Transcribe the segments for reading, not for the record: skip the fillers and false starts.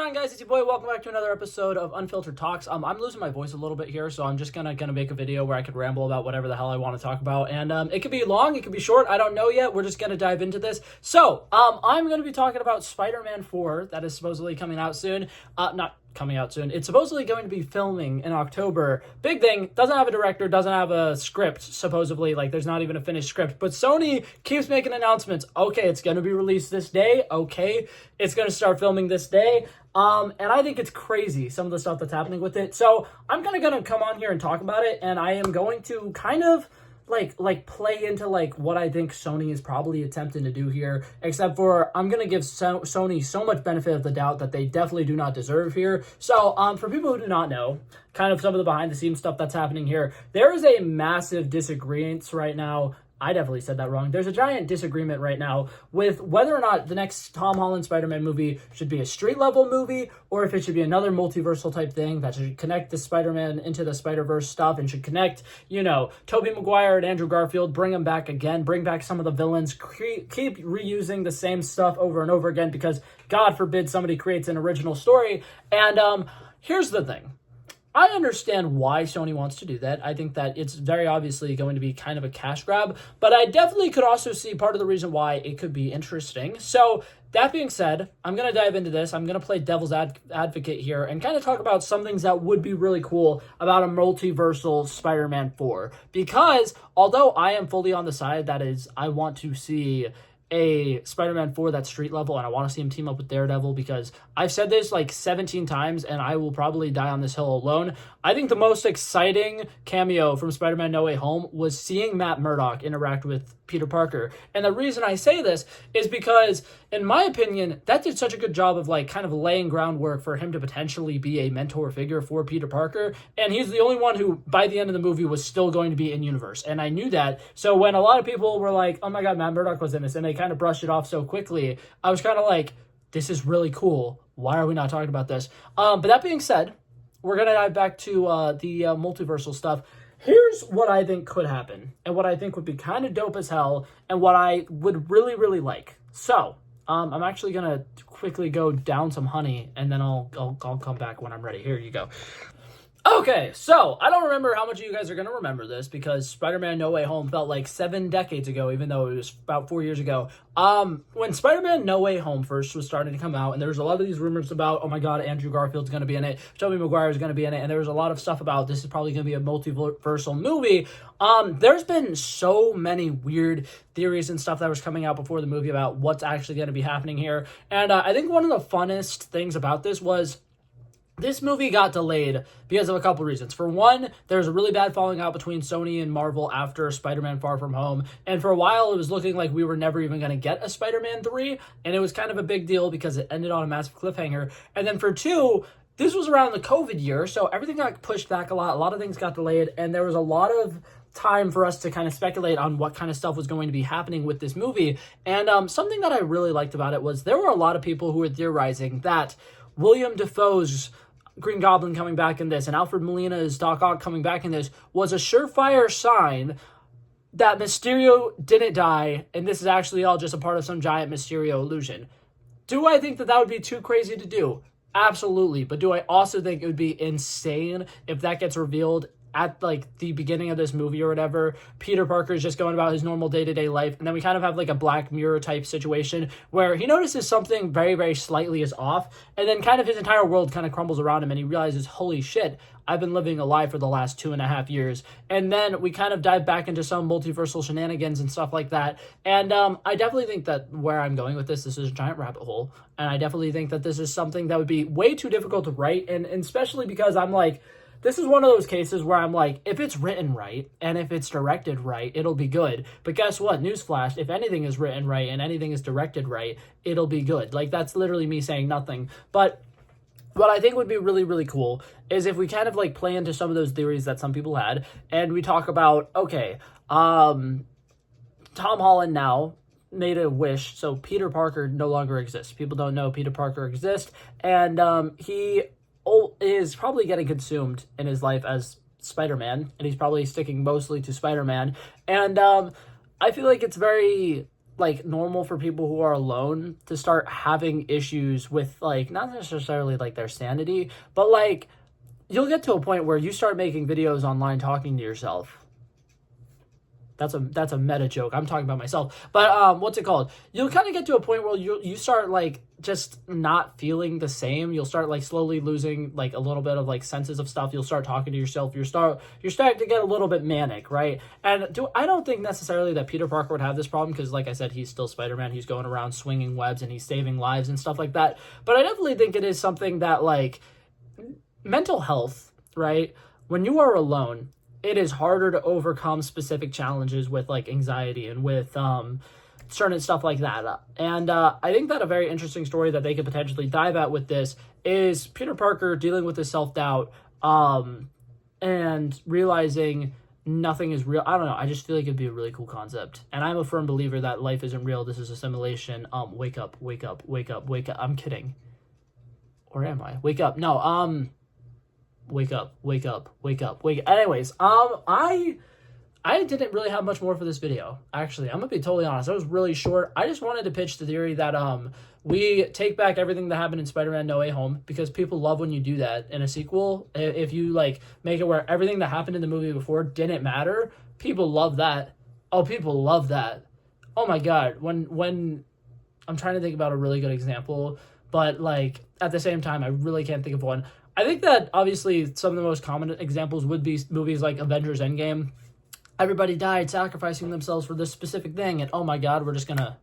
on, guys? It's your boy. Welcome back to another episode of Unfiltered Talks. I'm losing my voice a little bit here, so I'm just gonna make a video where I could ramble about whatever the hell I want to talk about. And it could be long, it could be short, I don't know yet. We're just gonna dive into this. So, I'm gonna be talking about Spider-Man 4 that is supposedly coming out soon. Not coming out soon. It's supposedly going to be filming in October. Big thing, doesn't have a director, doesn't have a script, supposedly. Like, there's not even a finished script. But Sony keeps making announcements. Okay, it's going to be released this day. Okay, it's going to start filming this day. And I think it's crazy, some of the stuff that's happening with it. So I'm kind of going to come on here and talk about it. And I am going to kind of like play into like what I think Sony is probably attempting to do here, except for I'm going to give Sony so much benefit of the doubt that they definitely do not deserve here. So for people who do not know kind of some of the behind the scenes stuff that's happening here, there is a massive disagreement right now. I definitely said that wrong. There's a giant disagreement right now with whether or not the next Tom Holland Spider-Man movie should be a street-level movie or if it should be another multiversal type thing that should connect the Spider-Man into the Spider-Verse stuff and should connect, you know, Tobey Maguire and Andrew Garfield, bring them back again, bring back some of the villains, keep reusing the same stuff over and over again because, God forbid, somebody creates an original story. And here's the thing. I understand why Sony wants to do that. I think that it's very obviously going to be kind of a cash grab, but I definitely could also see part of the reason why it could be interesting. So that being said, I'm going to dive into this. I'm going to play devil's advocate here and kind of talk about some things that would be really cool about a multiversal Spider-Man 4. Because although I am fully on the side that is, I want to see a Spider-Man 4 that's street level, and I want to see him team up with Daredevil because I've said this like 17 times and I will probably die on this hill alone. I think the most exciting cameo from Spider-Man No Way Home was seeing Matt Murdock interact with Peter Parker. And the reason I say this is because, in my opinion, that did such a good job of like kind of laying groundwork for him to potentially be a mentor figure for Peter Parker. And he's the only one who, by the end of the movie, was still going to be in universe. And I knew that. So when a lot of people were like, oh my God, Matt Murdock was in this, and they kind of brushed it off so quickly, I was kind of like, this is really cool. Why are we not talking about this? But that being said, we're going to dive back to the multiversal stuff. Here's what I think could happen, and what I think would be kind of dope as hell, and what I would really, really like. So, I'm actually going to quickly go down some honey, and then I'll come back when I'm ready. Here you go. Okay, so I don't remember how much of you guys are going to remember this because Spider-Man No Way Home felt like 7 decades ago, even though it was about 4 years ago. When Spider-Man No Way Home first was starting to come out, and there was a lot of these rumors about, oh my God, Andrew Garfield's going to be in it, Tobey Maguire is going to be in it, and there was a lot of stuff about this is probably going to be a multiversal movie. There's been so many weird theories and stuff that was coming out before the movie about what's actually going to be happening here. And I think one of the funnest things about this was this movie got delayed because of a couple reasons. For one, there was a really bad falling out between Sony and Marvel after Spider-Man Far From Home. And for a while, it was looking like we were never even going to get a Spider-Man 3. And it was kind of a big deal because it ended on a massive cliffhanger. And then for two, this was around the COVID year. So everything got pushed back a lot. A lot of things got delayed. And there was a lot of time for us to kind of speculate on what kind of stuff was going to be happening with this movie. And something that I really liked about it was there were a lot of people who were theorizing that William Dafoe's Green Goblin coming back in this and Alfred Molina's Doc Ock coming back in this was a surefire sign that Mysterio didn't die and this is actually all just a part of some giant Mysterio illusion. Do I think that that would be too crazy to do? Absolutely. But do I also think it would be insane if that gets revealed at like the beginning of this movie or whatever? Peter Parker is just going about his normal day-to-day life, and then we kind of have like a Black Mirror type situation where he notices something very, very slightly is off, and then kind of his entire world kind of crumbles around him, and he realizes, holy shit, I've been living a lie for the last 2.5 years. And then we kind of dive back into some multiversal shenanigans and stuff like that. And I definitely think that where I'm going with this is a giant rabbit hole. And I definitely think that this is something that would be way too difficult to write. And especially because I'm like, this is one of those cases where I'm like, if it's written right and if it's directed right, it'll be good. But guess what? Newsflash, if anything is written right and anything is directed right, it'll be good. Like, that's literally me saying nothing. But what I think would be really, really cool is if we kind of like play into some of those theories that some people had and we talk about, okay, Tom Holland now made a wish, so Peter Parker no longer exists. People don't know Peter Parker exists, and he is probably getting consumed in his life as Spider-Man, and he's probably sticking mostly to Spider-Man. And I feel like it's very like normal for people who are alone to start having issues with like not necessarily like their sanity, but like you'll get to a point where you start making videos online talking to yourself. That's a meta joke. I'm talking about myself. But what's it called? You'll kind of get to a point where you start like just not feeling the same. You'll start like slowly losing like a little bit of like senses of stuff. You'll start talking to yourself. You're starting to get a little bit manic, right? And I don't think necessarily that Peter Parker would have this problem because, like I said, he's still Spider-Man. He's going around swinging webs and he's saving lives and stuff like that. But I definitely think it is something that like mental health, right? When you are alone, it is harder to overcome specific challenges with like anxiety and with certain stuff like that. And I think that a very interesting story that they could potentially dive at with this is Peter Parker dealing with his self-doubt and realizing nothing is real. I don't know. I just feel like it'd be a really cool concept. And I'm a firm believer that life isn't real. This is a simulation. Wake up, wake up, wake up, wake up. I'm kidding. Or am I? Wake up. No, wake up, wake up, wake up, wake up. Anyways, I didn't really have much more for this video. Actually, I'm gonna be totally honest. It was really short. I just wanted to pitch the theory that we take back everything that happened in Spider-Man No Way Home because people love when you do that in a sequel. If you like make it where everything that happened in the movie before didn't matter, people love that. Oh, people love that. Oh my god. When I'm trying to think about a really good example, but like at the same time, I really can't think of one. I think that obviously some of the most common examples would be movies like Avengers Endgame. Everybody died sacrificing themselves for this specific thing, and oh my god, we're just gonna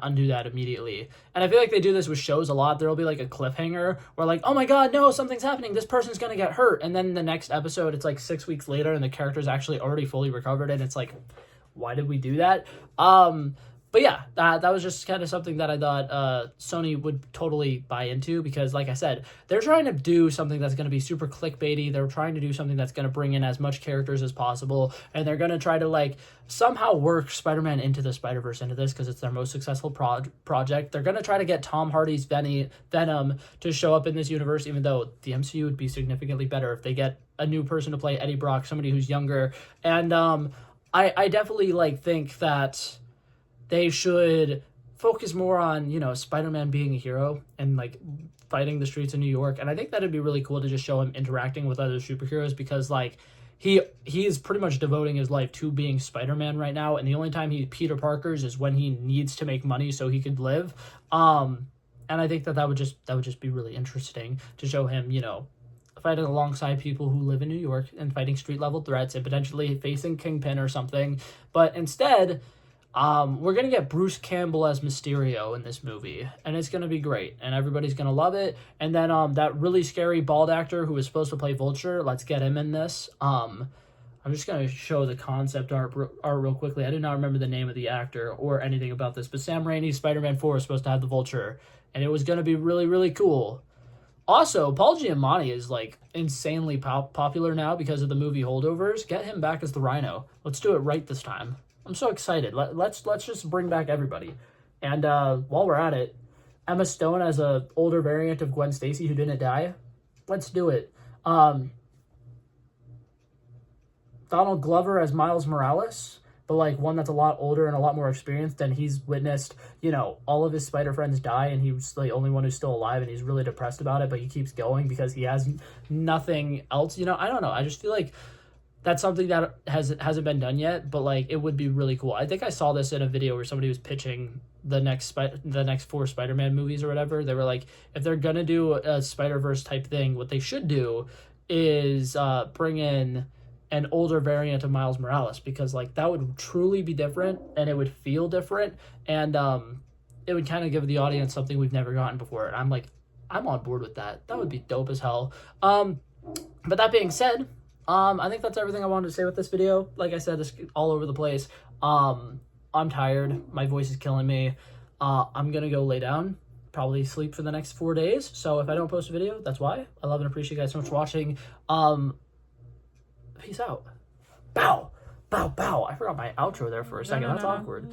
undo that immediately. And I feel like they do this with shows a lot. There'll be like a cliffhanger where like, oh my god, no, something's happening. This person's gonna get hurt, and then the next episode, it's like 6 weeks later, and the character's actually already fully recovered, and it's like, why did we do that? But yeah, that was just kind of something that I thought Sony would totally buy into because, like I said, they're trying to do something that's going to be super clickbaity. They're trying to do something that's going to bring in as much characters as possible, and they're going to try to like somehow work Spider-Man into the Spider-Verse into this because it's their most successful project. They're going to try to get Tom Hardy's Venom to show up in this universe, even though the MCU would be significantly better if they get a new person to play Eddie Brock, somebody who's younger. And I definitely like think that they should focus more on, you know, Spider-Man being a hero and like fighting the streets of New York. And I think that'd be really cool to just show him interacting with other superheroes because like he is pretty much devoting his life to being Spider-Man right now. And the only time he Peter Parker's is when he needs to make money so he could live. And I think that would just be really interesting to show him, you know, fighting alongside people who live in New York and fighting street level threats and potentially facing Kingpin or something. But instead, we're going to get Bruce Campbell as Mysterio in this movie, and it's going to be great, and everybody's going to love it. And then that really scary bald actor who was supposed to play Vulture, let's get him in this. I'm just going to show the concept art real quickly. I do not remember the name of the actor or anything about this, but Sam Raimi's Spider-Man 4 is supposed to have the Vulture, and it was going to be really, really cool. Also, Paul Giamatti is like insanely popular now because of the movie Holdovers. Get him back as the Rhino. Let's do it right this time. I'm so excited. Let's just bring back everybody. And while we're at it, Emma Stone as a older variant of Gwen Stacy who didn't die. Let's do it. Donald Glover as Miles Morales, but like one that's a lot older and a lot more experienced, and he's witnessed, you know, all of his spider friends die, and he's the only one who's still alive, and he's really depressed about it, but he keeps going because he has nothing else. You know, I don't know. I just feel like that's something that hasn't been done yet, but like it would be really cool. I think I saw this in a video where somebody was pitching the next 4 Spider-Man movies or whatever. They were like, if they're gonna do a Spider-Verse type thing, what they should do is bring in an older variant of Miles Morales, because like that would truly be different and it would feel different, and it would kind of give the audience something we've never gotten before. And I'm on board with that. That would be dope as hell. But that being said, I think that's everything I wanted to say with this video. Like I said, it's all over the place. I'm tired. My voice is killing me. I'm going to go lay down, probably sleep for the next 4 days. So if I don't post a video, that's why. I love and appreciate you guys so much for watching. Peace out. Bow. Bow, bow. I forgot my outro there for a second. That's awkward.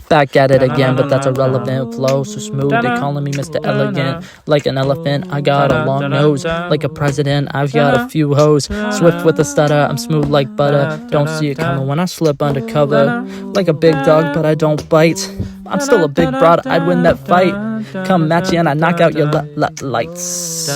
Back at it again, but that's a relevant flow. So smooth, they calling me Mr. Elegant. Like an elephant, I got a long nose. Like a president, I've got a few hoes. Swift with a stutter, I'm smooth like butter. Don't see it coming when I slip undercover. Like a big dog, but I don't bite. I'm still a big broad, I'd win that fight. Come match you and I knock out your lights.